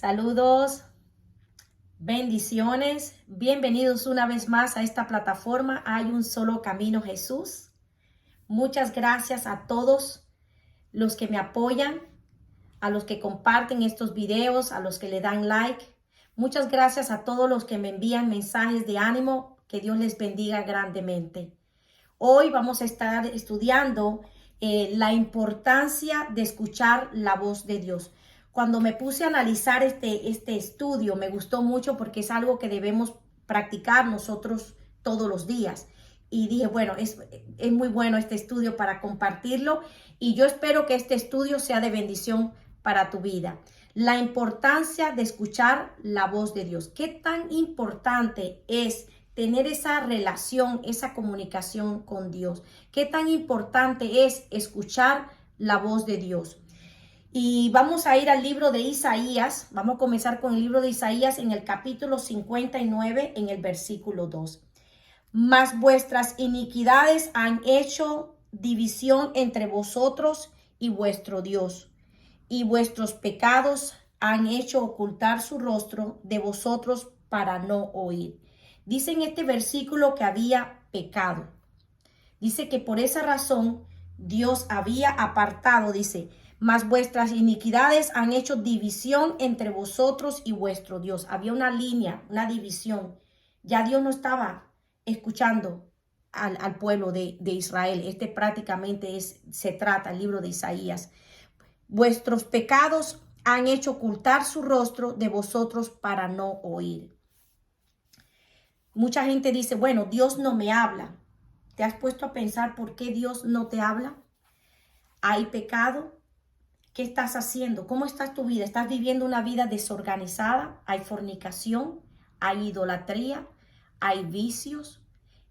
Saludos, bendiciones, bienvenidos una vez más a esta plataforma. Hay un solo camino, Jesús. Muchas gracias a todos los que me apoyan, a los que comparten estos videos, a los que le dan like. Muchas gracias a todos los que me envían mensajes de ánimo. Que Dios les bendiga grandemente. Hoy vamos a estar estudiando la importancia de escuchar la voz de Dios. Cuando me puse a analizar este estudio, me gustó mucho porque es algo que debemos practicar nosotros todos los días. Y dije, bueno, es muy bueno este estudio para compartirlo y yo espero que este estudio sea de bendición para tu vida. La importancia de escuchar la voz de Dios. ¿Qué tan importante es tener esa relación, esa comunicación con Dios? ¿Qué tan importante es escuchar la voz de Dios? Y vamos a ir al libro de Isaías. Vamos a comenzar con el libro de Isaías en el capítulo 59, en el versículo 2. Mas vuestras iniquidades han hecho división entre vosotros y vuestro Dios, y vuestros pecados han hecho ocultar su rostro de vosotros para no oír. Dice en este versículo que había pecado. Dice que por esa razón Dios había apartado, dice, mas vuestras iniquidades han hecho división entre vosotros y vuestro Dios. Había una línea, una división. Ya Dios no estaba escuchando al pueblo de Israel. Prácticamente se trata el libro de Isaías. Vuestros pecados han hecho ocultar su rostro de vosotros para no oír. Mucha gente dice, bueno, Dios no me habla. ¿Te has puesto a pensar por qué Dios no te habla? ¿Hay pecado? ¿Qué estás haciendo? ¿Cómo está tu vida? ¿Estás viviendo una vida desorganizada? ¿Hay fornicación? ¿Hay idolatría? ¿Hay vicios?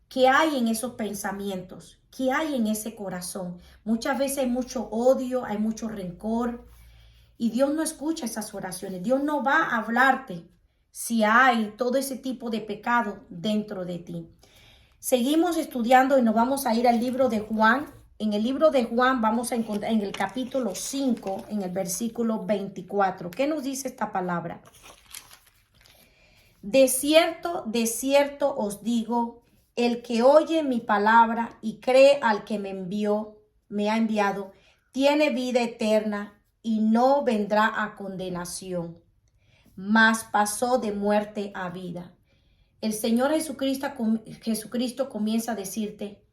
¿Qué hay en esos pensamientos? ¿Qué hay en ese corazón? Muchas veces hay mucho odio, hay mucho rencor y Dios no escucha esas oraciones. Dios no va a hablarte si hay todo ese tipo de pecado dentro de ti. Seguimos estudiando y nos vamos a ir al libro de Juan. En el libro de Juan vamos a encontrar en el capítulo 5, en el versículo 24. ¿Qué nos dice esta palabra? De cierto os digo, el que oye mi palabra y cree al que me ha enviado, tiene vida eterna y no vendrá a condenación, mas pasó de muerte a vida. El Señor Jesucristo comienza a decirte,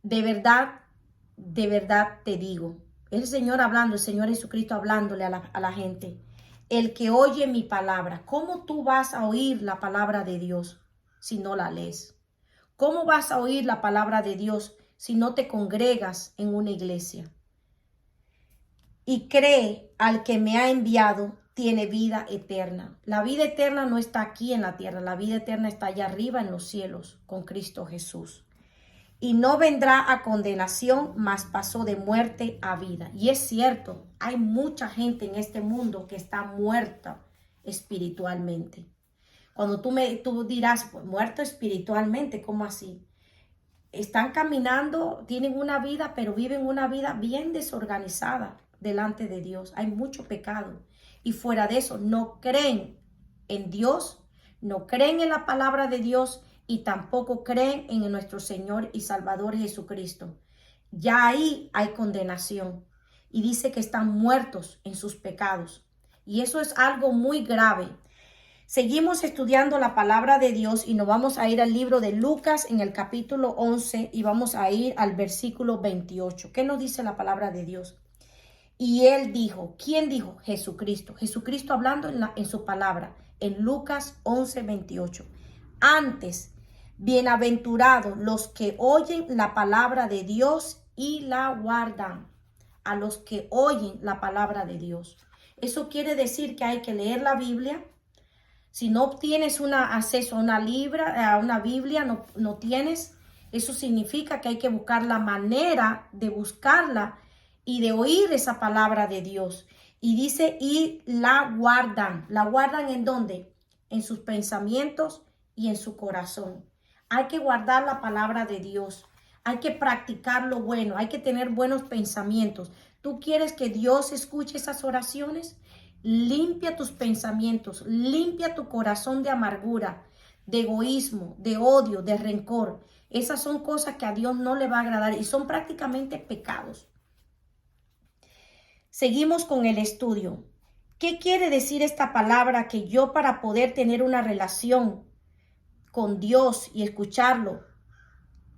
de verdad te digo. El Señor hablando, el Señor Jesucristo hablándole a la gente. El que oye mi palabra. ¿Cómo tú vas a oír la palabra de Dios si no la lees? ¿Cómo vas a oír la palabra de Dios si no te congregas en una iglesia? Y cree al que me ha enviado, tiene vida eterna. La vida eterna no está aquí en la tierra. La vida eterna está allá arriba en los cielos con Cristo Jesús. Y no vendrá a condenación, mas pasó de muerte a vida. Y es cierto, hay mucha gente en este mundo que está muerta espiritualmente. Cuando tú dirás, pues, muerto espiritualmente, ¿cómo así? Están caminando, tienen una vida, pero viven una vida bien desorganizada delante de Dios. Hay mucho pecado. Y fuera de eso, no creen en Dios, no creen en la palabra de Dios y tampoco creen en nuestro Señor y Salvador Jesucristo. Ya ahí hay condenación. Y dice que están muertos en sus pecados. Y eso es algo muy grave. Seguimos estudiando la palabra de Dios y nos vamos a ir al libro de Lucas en el capítulo 11 y vamos a ir al versículo 28. ¿Qué nos dice la palabra de Dios? Y él dijo, ¿quién dijo? Jesucristo. Jesucristo hablando en su palabra, en Lucas 11, 28. Antes, bienaventurados los que oyen la palabra de Dios y la guardan. A los que oyen la palabra de Dios. Eso quiere decir que hay que leer la Biblia. Si no obtienes acceso a una Biblia, no tienes, eso significa que hay que buscar la manera de buscarla y de oír esa palabra de Dios. Y dice, y la guardan. ¿La guardan en dónde? En sus pensamientos y en su corazón. Hay que guardar la palabra de Dios. Hay que practicar lo bueno. Hay que tener buenos pensamientos. ¿Tú quieres que Dios escuche esas oraciones? limpia tus pensamientos, limpia tu corazón de amargura, de egoísmo, de odio, de rencor. Esas son cosas que a Dios no le va a agradar y son prácticamente pecados. Seguimos con el estudio. ¿Qué quiere decir esta palabra? Que yo, para poder tener una relación con Dios y escucharlo,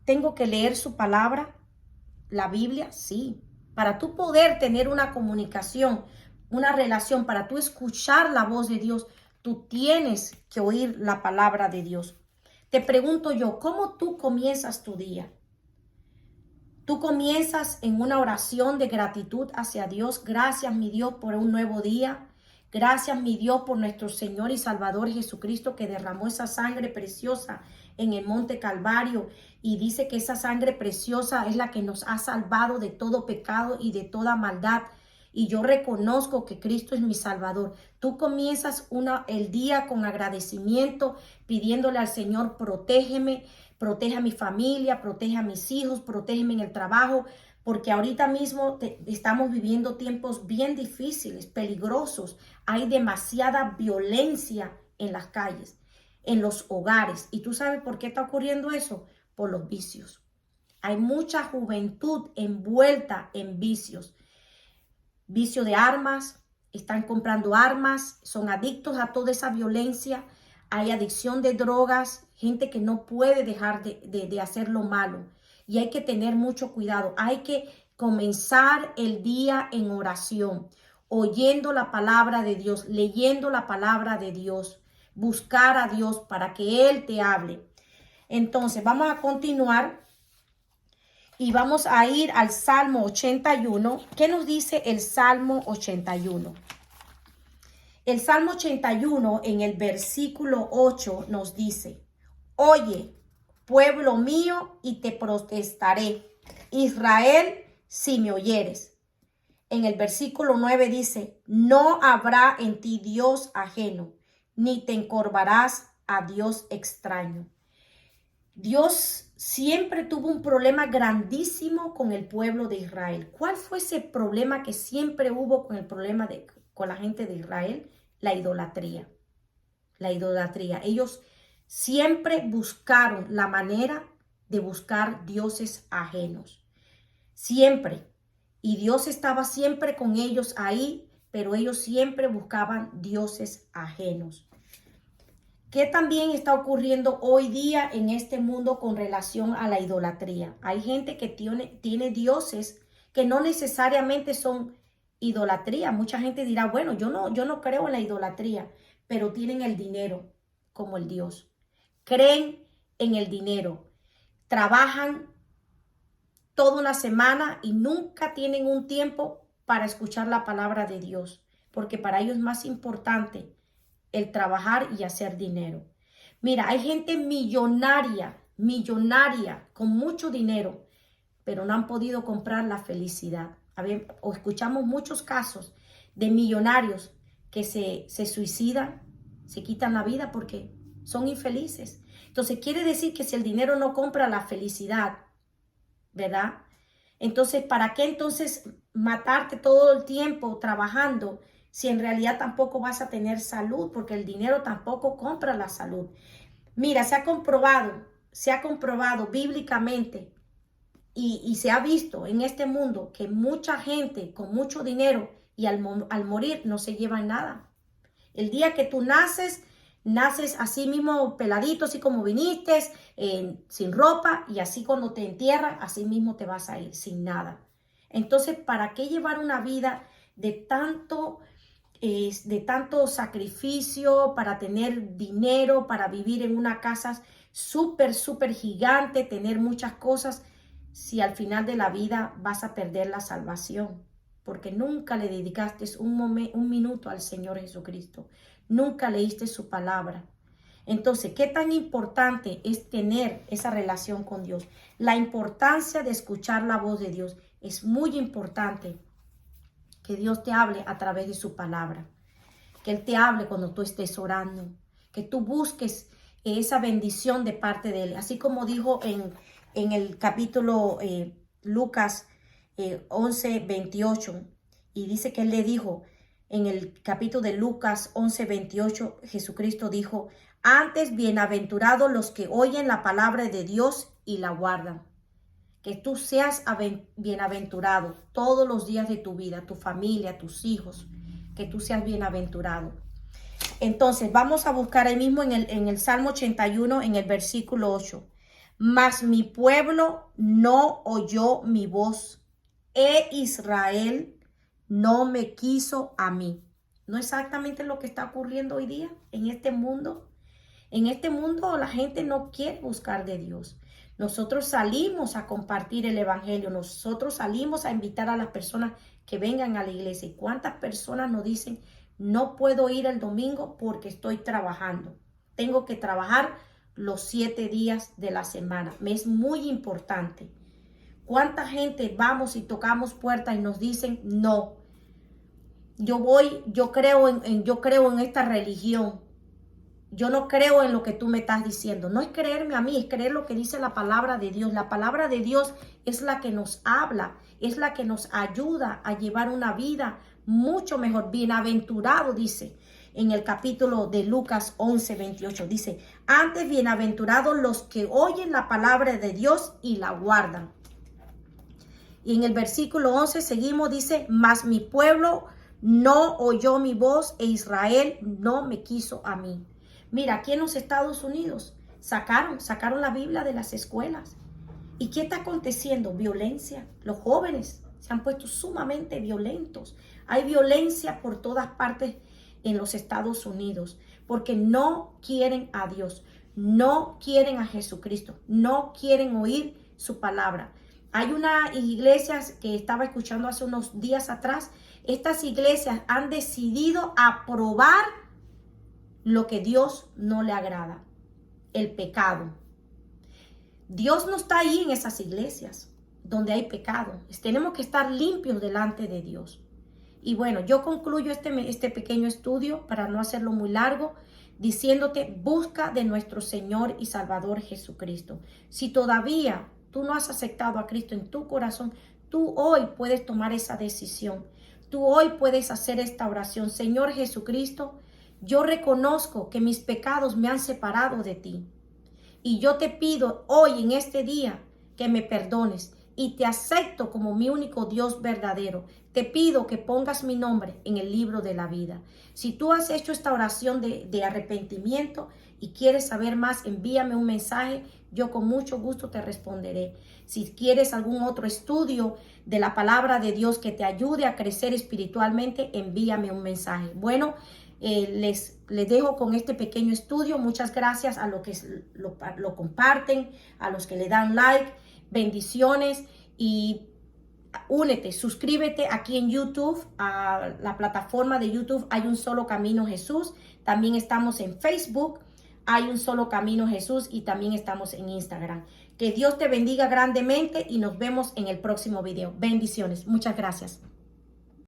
¿tengo que leer su palabra? ¿La Biblia? Sí. Para tú poder tener una comunicación, una relación, para tú escuchar la voz de Dios, tú tienes que oír la palabra de Dios. Te pregunto yo, ¿cómo tú comienzas tu día? Tú comienzas en una oración de gratitud hacia Dios. Gracias, mi Dios, por un nuevo día. Gracias, mi Dios, por nuestro Señor y Salvador Jesucristo, que derramó esa sangre preciosa en el monte Calvario. Y dice que esa sangre preciosa es la que nos ha salvado de todo pecado y de toda maldad. Y yo reconozco que Cristo es mi Salvador. Tú comienzas el día con agradecimiento, pidiéndole al Señor: protégeme, protege a mi familia, protege a mis hijos, protégeme en el trabajo, porque ahorita mismo estamos viviendo tiempos bien difíciles, peligrosos. Hay demasiada violencia en las calles, en los hogares. ¿Y tú sabes por qué está ocurriendo eso? Por los vicios. Hay mucha juventud envuelta en vicios. Vicio de armas, están comprando armas, son adictos a toda esa violencia. Hay adicción de drogas, gente que no puede dejar de hacer lo malo. Y hay que tener mucho cuidado. Hay que comenzar el día en oración, oyendo la palabra de Dios, leyendo la palabra de Dios, buscar a Dios para que Él te hable. Entonces, vamos a continuar y vamos a ir al Salmo 81. ¿Qué nos dice el Salmo 81? El Salmo 81 en el versículo 8 nos dice: oye, pueblo mío, y te protestaré, Israel, si me oyeres. En el versículo 9 dice: no habrá en ti Dios ajeno, ni te encorvarás a Dios extraño. Dios siempre tuvo un problema grandísimo con el pueblo de Israel. ¿Cuál fue ese problema que siempre hubo con la gente de Israel? La idolatría. La idolatría. Ellos siempre buscaron la manera de buscar dioses ajenos. Siempre. Y Dios estaba siempre con ellos ahí, pero ellos siempre buscaban dioses ajenos. ¿Qué también está ocurriendo hoy día en este mundo con relación a la idolatría? Hay gente que tiene dioses que no necesariamente son idolatría. Mucha gente dirá: bueno, yo no creo en la idolatría, pero tienen el dinero como el Dios. Creen en el dinero. Trabajan toda una semana y nunca tienen un tiempo para escuchar la palabra de Dios, porque para ellos es más importante el trabajar y hacer dinero. Mira, hay gente millonaria, con mucho dinero, pero no han podido comprar la felicidad. O escuchamos muchos casos de millonarios que se suicidan, se quitan la vida porque son infelices. Entonces quiere decir que si el dinero no compra la felicidad, ¿verdad? Entonces, ¿para qué entonces matarte todo el tiempo trabajando si en realidad tampoco vas a tener salud? Porque el dinero tampoco compra la salud. Mira, se ha comprobado bíblicamente y se ha visto en este mundo que mucha gente con mucho dinero y al morir no se llevan nada. El día que tú naces así mismo peladito, así como viniste, sin ropa, y así cuando te entierran, así mismo te vas a ir sin nada. Entonces, ¿para qué llevar una vida de tanto sacrificio para tener dinero, para vivir en una casa súper gigante, tener muchas cosas, si al final de la vida vas a perder la salvación? Porque nunca le dedicaste un minuto al Señor Jesucristo. Nunca leíste su palabra. Entonces, ¿qué tan importante es tener esa relación con Dios? La importancia de escuchar la voz de Dios. Es muy importante que Dios te hable a través de su palabra. Que Él te hable cuando tú estés orando. Que tú busques esa bendición de parte de Él. Así como dijo en el capítulo Lucas 11:28. Y dice que Él le dijo: En el capítulo de Lucas 11:28, Jesucristo dijo, antes bienaventurados los que oyen la palabra de Dios y la guardan. Que tú seas bienaventurado todos los días de tu vida, tu familia, tus hijos, que tú seas bienaventurado. Entonces vamos a buscar ahí mismo en el Salmo 81, en el versículo 8. Mas mi pueblo no oyó mi voz, Israel no me quiso a mí. ¿No exactamente lo que está ocurriendo hoy día en este mundo? En este mundo la gente no quiere buscar de Dios. Nosotros salimos a compartir el evangelio, nosotros salimos a invitar a las personas que vengan a la iglesia. ¿Y cuántas personas nos dicen, no puedo ir el domingo porque estoy trabajando? Tengo que trabajar los 7 días de la semana. Me es muy importante. ¿Cuánta gente vamos y tocamos puertas y nos dicen, no, yo creo en esta religión? Yo no creo en lo que tú me estás diciendo. No es creerme a mí, es creer lo que dice la palabra de Dios. La palabra de Dios es la que nos habla, es la que nos ayuda a llevar una vida mucho mejor. Bienaventurado, dice en el capítulo de Lucas 11:28. Dice, antes bienaventurados los que oyen la palabra de Dios y la guardan. Y en el versículo 11 seguimos, dice, mas mi pueblo no oyó mi voz Israel no me quiso a mí. Mira, aquí en los Estados Unidos sacaron la Biblia de las escuelas. ¿Y qué está aconteciendo? Violencia. Los jóvenes se han puesto sumamente violentos. Hay violencia por todas partes en los Estados Unidos porque no quieren a Dios, no quieren a Jesucristo, no quieren oír su palabra. Hay una iglesia que estaba escuchando hace unos días atrás. Estas iglesias han decidido aprobar lo que Dios no le agrada, el pecado. Dios no está ahí en esas iglesias donde hay pecado. Tenemos que estar limpios delante de Dios. Y bueno, yo concluyo este pequeño estudio para no hacerlo muy largo, diciéndote, busca de nuestro Señor y Salvador Jesucristo. Si todavía tú no has aceptado a Cristo en tu corazón, tú hoy puedes tomar esa decisión. Tú hoy puedes hacer esta oración. Señor Jesucristo, yo reconozco que mis pecados me han separado de ti. Y yo te pido hoy en este día que me perdones y te acepto como mi único Dios verdadero. Te pido que pongas mi nombre en el libro de la vida. Si tú has hecho esta oración de arrepentimiento y quieres saber más, envíame un mensaje. Yo con mucho gusto te responderé. Si quieres algún otro estudio de la palabra de Dios que te ayude a crecer espiritualmente, envíame un mensaje. Bueno, les dejo con este pequeño estudio. Muchas gracias a los que lo comparten, a los que le dan like. Bendiciones y únete, suscríbete aquí en YouTube, a la plataforma de YouTube Hay un Solo Camino Jesús. También estamos en Facebook, Hay un Solo Camino Jesús, y también estamos en Instagram. Que Dios te bendiga grandemente y nos vemos en el próximo video. Bendiciones. Muchas gracias.